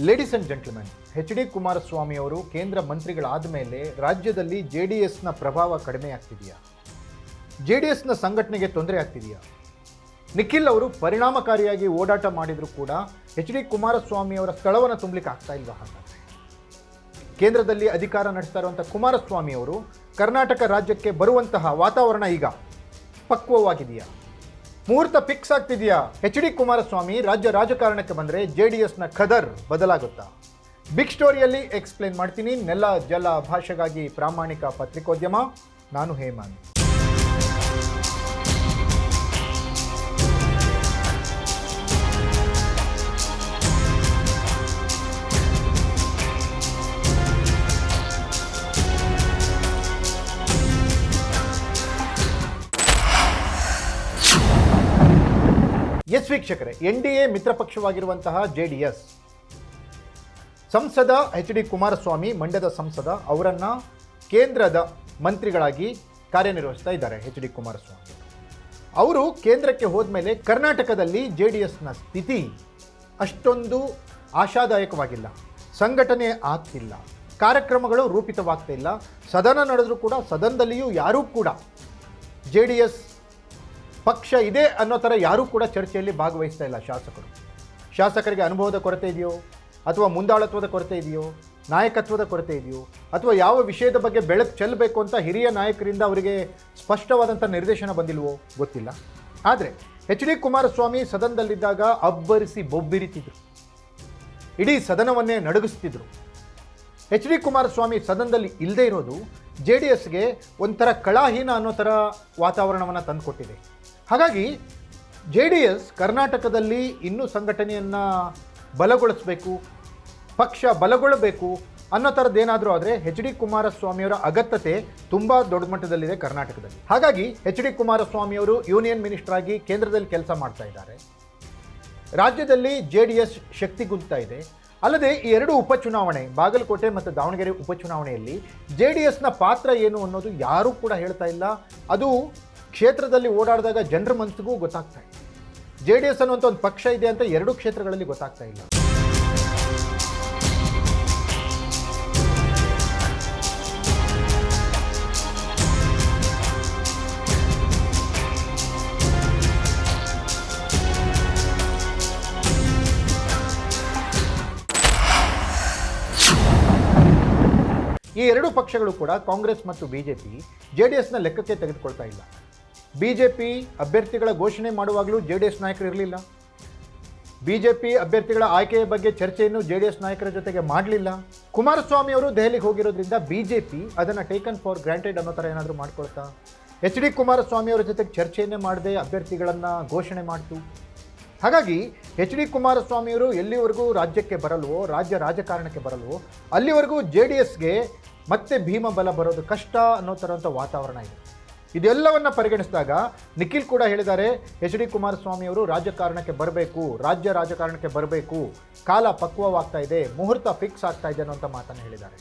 Ladies and gentlemen, H D. Kumaraswamy ಅವರು ಕೇಂದ್ರ ಮಂತ್ರಿಗಳಾದ ಮೇಲೆ ರಾಜ್ಯದಲ್ಲಿ JDSನ ಪ್ರಭಾವ ಕಡಿಮೆ ಆಗ್ತಿದೆಯಾ? JDSನ ಸಂಘಟನೆಗೆ ತೊಂದರೆ ಆಗ್ತಿದೆಯಾ? ನಿಖಿಲ್ ಅವರು ಪರಿಣಾಮಕಾರಿಯಾಗಿ ಓಡಾಟ ಮಾಡಿದರೂ ಕೂಡ ಎಚ್.ಡಿ. ಕುಮಾರಸ್ವಾಮಿ ಅವರ ಸ್ಥಳವನ್ನು ತುಂಬಲಿಕ್ಕೆ ಆಗ್ತಾ ಇಲ್ವಾ? ಹಾಗಾದರೆ ಕೇಂದ್ರದಲ್ಲಿ ಅಧಿಕಾರ ನಡೆಸ್ತಾ ಇರುವಂಥ ಕುಮಾರಸ್ವಾಮಿ ಅವರು ಕರ್ನಾಟಕ ರಾಜ್ಯಕ್ಕೆ ಬರುವಂತಹ ವಾತಾವರಣ ಈಗ ಪಕ್ವವಾಗಿದೆಯಾ? ಮುಹೂರ್ತ ಫಿಕ್ಸ್ ಆಗ್ತಿದೆಯಾ? ಎಚ್.ಡಿ. ಕುಮಾರಸ್ವಾಮಿ ರಾಜ್ಯ ರಾಜಕಾರಣಕ್ಕೆ ಬಂದರೆ JDSನ ಖದರ್ ಬದಲಾಗುತ್ತಾ? ಬಿಗ್ ಸ್ಟೋರಿಯಲ್ಲಿ ಎಕ್ಸ್ಪ್ಲೇನ್ ಮಾಡ್ತೀನಿ. ನೆಲ ಜಲ ಭಾಷೆಗಾಗಿ ಪ್ರಾಮಾಣಿಕ ಪತ್ರಿಕೋದ್ಯಮ, ನಾನು ಹೇಮಂತ್. ಎಸ್ ವೀಕ್ಷಕರೇ, NDA ಮಿತ್ರ ಪಕ್ಷವಾಗಿರುವಂತಹ JDS ಸಂಸದ ಎಚ್.ಡಿ. ಕುಮಾರಸ್ವಾಮಿ, ಮಂಡ್ಯದ ಸಂಸದ, ಅವರನ್ನು ಕೇಂದ್ರದ ಮಂತ್ರಿಗಳಾಗಿ ಕಾರ್ಯನಿರ್ವಹಿಸ್ತಾ ಇದ್ದಾರೆ. ಎಚ್.ಡಿ. ಕುಮಾರಸ್ವಾಮಿ ಅವರು ಕೇಂದ್ರಕ್ಕೆ ಹೋದ್ಮೇಲೆ ಕರ್ನಾಟಕದಲ್ಲಿ JDSನ ಸ್ಥಿತಿ ಅಷ್ಟೊಂದು ಆಶಾದಾಯಕವಾಗಿಲ್ಲ. ಸಂಘಟನೆ ಆಗ್ತಿಲ್ಲ, ಕಾರ್ಯಕ್ರಮಗಳು ರೂಪಿತವಾಗ್ತಿಲ್ಲ. ಸದನ ನಡೆದರೂ ಕೂಡ ಸದನದಲ್ಲಿಯೂ ಯಾರೂ ಕೂಡ JDS ಪಕ್ಷ ಇದೆ ಅನ್ನೋ ಥರ ಯಾರೂ ಕೂಡ ಚರ್ಚೆಯಲ್ಲಿ ಭಾಗವಹಿಸ್ತಾ ಇಲ್ಲ. ಶಾಸಕರಿಗೆ ಅನುಭವದ ಕೊರತೆ ಇದೆಯೋ, ಅಥವಾ ಮುಂದಾಳತ್ವದ ಕೊರತೆ ಇದೆಯೋ, ನಾಯಕತ್ವದ ಕೊರತೆ ಇದೆಯೋ, ಅಥವಾ ಯಾವ ವಿಷಯದ ಬಗ್ಗೆ ಬೆಳಕು ಚೆಲ್ಲಬೇಕು ಅಂತ ಹಿರಿಯ ನಾಯಕರಿಂದ ಅವರಿಗೆ ಸ್ಪಷ್ಟವಾದಂಥ ನಿರ್ದೇಶನ ಬಂದಿಲ್ವೋ ಗೊತ್ತಿಲ್ಲ. ಆದರೆ ಎಚ್.ಡಿ. ಕುಮಾರಸ್ವಾಮಿ ಸದನದಲ್ಲಿದ್ದಾಗ ಅಬ್ಬರಿಸಿ ಬೊಬ್ಬಿರಿತಿದ್ರು, ಇಡೀ ಸದನವನ್ನೇ ನಡುಗಿಸ್ತಿದ್ರು. ಎಚ್.ಡಿ. ಕುಮಾರಸ್ವಾಮಿ ಸದನದಲ್ಲಿ ಇಲ್ಲದೇ ಇರೋದು JDSಗೆ ಒಂಥರ ಕಳಾಹೀನ ಅನ್ನೋ ಥರ ವಾತಾವರಣವನ್ನು ತಂದುಕೊಟ್ಟಿದೆ. ಹಾಗಾಗಿ JDS ಕರ್ನಾಟಕದಲ್ಲಿ ಇನ್ನೂ ಸಂಘಟನೆಯನ್ನು ಬಲಗೊಳಿಸಬೇಕು, ಪಕ್ಷ ಬಲಗೊಳ್ಳಬೇಕು ಅನ್ನೋ ಥರದ್ದೇನಾದರೂ ಆದರೆ ಎಚ್.ಡಿ. ಕುಮಾರಸ್ವಾಮಿಯವರ ಅಗತ್ಯತೆ ತುಂಬ ದೊಡ್ಡ ಮಟ್ಟದಲ್ಲಿದೆ ಕರ್ನಾಟಕದಲ್ಲಿ. ಹಾಗಾಗಿ ಎಚ್.ಡಿ. ಕುಮಾರಸ್ವಾಮಿಯವರು ಯೂನಿಯನ್ ಮಿನಿಸ್ಟರ್ ಆಗಿ ಕೇಂದ್ರದಲ್ಲಿ ಕೆಲಸ ಮಾಡ್ತಾ ಇದ್ದಾರೆ. ರಾಜ್ಯದಲ್ಲಿ JDS ಶಕ್ತಿಗುಂತಾ ಇದೆ. ಅಲ್ಲದೆ ಈ ಎರಡು ಉಪಚುನಾವಣೆ, ಬಾಗಲಕೋಟೆ ಮತ್ತು ದಾವಣಗೆರೆ ಉಪಚುನಾವಣೆಯಲ್ಲಿ JDSನ ಪಾತ್ರ ಏನು ಅನ್ನೋದು ಯಾರೂ ಕೂಡ ಹೇಳ್ತಾ ಇಲ್ಲ. ಅದು ಕ್ಷೇತ್ರದಲ್ಲಿ ಓಡಾಡಿದಾಗ ಜನರ ಮನಸ್ಸಿಗೂ ಗೊತ್ತಾಗ್ತಾ ಇದೆ. JDS ಅನ್ನುವಂಥ ಒಂದು ಪಕ್ಷ ಇದೆ ಅಂತ ಎರಡೂ ಕ್ಷೇತ್ರಗಳಲ್ಲಿ ಗೊತ್ತಾಗ್ತಾ ಇಲ್ಲ. ಈ ಎರಡೂ ಪಕ್ಷಗಳು ಕೂಡ ಕಾಂಗ್ರೆಸ್ ಮತ್ತು BJP JDSನ ಲೆಕ್ಕಕ್ಕೆ ತೆಗೆದುಕೊಳ್ತಾ ಇಲ್ಲ. BJP ಅಭ್ಯರ್ಥಿಗಳ ಘೋಷಣೆ ಮಾಡುವಾಗಲೂ JDS ನಾಯಕರು ಇರಲಿಲ್ಲ. BJP ಅಭ್ಯರ್ಥಿಗಳ ಆಯ್ಕೆಯ ಬಗ್ಗೆ ಚರ್ಚೆಯನ್ನು JDS ನಾಯಕರ ಜೊತೆಗೆ ಮಾಡಲಿಲ್ಲ. ಕುಮಾರಸ್ವಾಮಿ ಅವರು ದೆಹಲಿಗೆ ಹೋಗಿರೋದ್ರಿಂದ BJP ಅದನ್ನು ಟೇಕನ್ ಫಾರ್ ಗ್ರಾಂಟೆಡ್ ಅನ್ನೋ ಥರ ಏನಾದರೂ ಮಾಡ್ಕೊಳ್ತಾ ಎಚ್.ಡಿ. ಕುಮಾರಸ್ವಾಮಿ ಅವರ ಜೊತೆಗೆ ಚರ್ಚೆಯನ್ನೇ ಮಾಡದೆ ಅಭ್ಯರ್ಥಿಗಳನ್ನು ಘೋಷಣೆ ಮಾಡ್ತು. ಹಾಗಾಗಿ ಎಚ್.ಡಿ. ಕುಮಾರಸ್ವಾಮಿಯವರು ಎಲ್ಲಿವರೆಗೂ ರಾಜ್ಯಕ್ಕೆ ಬರಲ್ವೋ, ರಾಜ್ಯ ರಾಜಕಾರಣಕ್ಕೆ ಬರಲ್ವೋ, ಅಲ್ಲಿವರೆಗೂ JDSಗೆ ಮತ್ತೆ ಭೀಮ ಬಲ ಬರೋದು ಕಷ್ಟ ಅನ್ನೋ ಥರಂಥ ವಾತಾವರಣ ಇದೆ. ಇದೆಲ್ಲವನ್ನು ಪರಿಗಣಿಸಿದಾಗ ನಿಖಿಲ್ ಕೂಡ ಹೇಳಿದ್ದಾರೆ, ಎಚ್.ಡಿ. ಕುಮಾರಸ್ವಾಮಿಯವರು ರಾಜಕಾರಣಕ್ಕೆ ಬರಬೇಕು, ರಾಜ್ಯ ರಾಜಕಾರಣಕ್ಕೆ ಬರಬೇಕು, ಕಾಲ ಪಕ್ವವಾಗ್ತಾ ಇದೆ, ಮುಹೂರ್ತ ಫಿಕ್ಸ್ ಆಗ್ತಾ ಇದೆ ಅನ್ನೋಂಥ ಮಾತನ್ನು ಹೇಳಿದ್ದಾರೆ.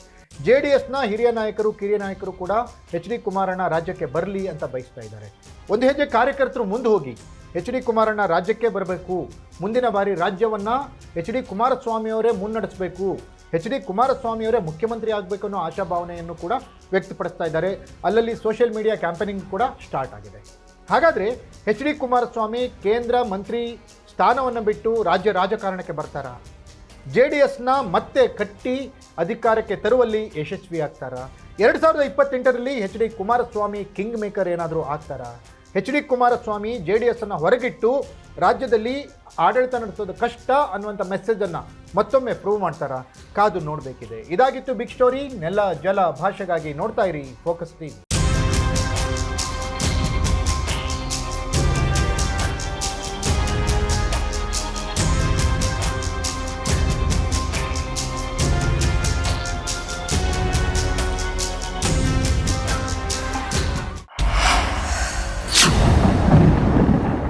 JDSನ ಹಿರಿಯ ನಾಯಕರು, ಕಿರಿಯ ನಾಯಕರು ಕೂಡ ಎಚ್.ಡಿ. ಕುಮಾರಣ್ಣ ರಾಜ್ಯಕ್ಕೆ ಬರಲಿ ಅಂತ ಬಯಸ್ತಾ ಇದ್ದಾರೆ. ಒಂದು ಹೆಜ್ಜೆ ಕಾರ್ಯಕರ್ತರು ಮುಂದೆ ಹೋಗಿ ಎಚ್.ಡಿ. ಕುಮಾರಣ್ಣ ರಾಜ್ಯಕ್ಕೆ ಬರಬೇಕು, ಮುಂದಿನ ಬಾರಿ ರಾಜ್ಯವನ್ನು ಎಚ್.ಡಿ. ಕುಮಾರಸ್ವಾಮಿಯವರೇ ಮುನ್ನಡೆಸಬೇಕು, ಎಚ್.ಡಿ. ಕುಮಾರಸ್ವಾಮಿಯವರೇ ಮುಖ್ಯಮಂತ್ರಿ ಆಗಬೇಕು ಅನ್ನೋ ಆಶಾಭಾವನೆಯನ್ನು ಕೂಡ ವ್ಯಕ್ತಪಡಿಸ್ತಾ ಇದ್ದಾರೆ. ಅಲ್ಲಲ್ಲಿ ಸೋಷಿಯಲ್ ಮೀಡಿಯಾ ಕ್ಯಾಂಪೇನಿಂಗ್ ಕೂಡ ಸ್ಟಾರ್ಟ್ ಆಗಿದೆ. ಹಾಗಾದರೆ ಎಚ್.ಡಿ. ಕುಮಾರಸ್ವಾಮಿ ಕೇಂದ್ರ ಮಂತ್ರಿ ಸ್ಥಾನವನ್ನು ಬಿಟ್ಟು ರಾಜ್ಯ ರಾಜಕಾರಣಕ್ಕೆ ಬರ್ತಾರಾ? JDSನ ಮತ್ತೆ ಕಟ್ಟಿ ಅಧಿಕಾರಕ್ಕೆ ತರುವಲ್ಲಿ ಯಶಸ್ವಿ ಆಗ್ತಾರಾ? 2028ರಲ್ಲಿ ಎಚ್.ಡಿ. ಕುಮಾರಸ್ವಾಮಿ ಕಿಂಗ್ ಮೇಕರ್ ಏನಾದರೂ ಆಗ್ತಾರಾ? ಎಚ್.ಡಿ. ಕುಮಾರಸ್ವಾಮಿ JDSನ್ನು ಹೊರಗಿಟ್ಟು ರಾಜ್ಯದಲ್ಲಿ ಆಡಳಿತ ನಡೆಸೋದು ಕಷ್ಟ ಅನ್ನುವಂಥ ಮೆಸೇಜನ್ನು ಮತ್ತೊಮ್ಮೆ ಪ್ರೂವ್ ಮಾಡ್ತಾರಾ? ಕಾದು ನೋಡಬೇಕಿದೆ. ಇದಾಗಿತ್ತು ಬಿಗ್ ಸ್ಟೋರಿ. ನೆಲ ಜಲ ಭಾಷೆಗಾಗಿ ನೋಡ್ತಾ ಇರಿ ಫೋಕಸ್ ಟಿವಿ.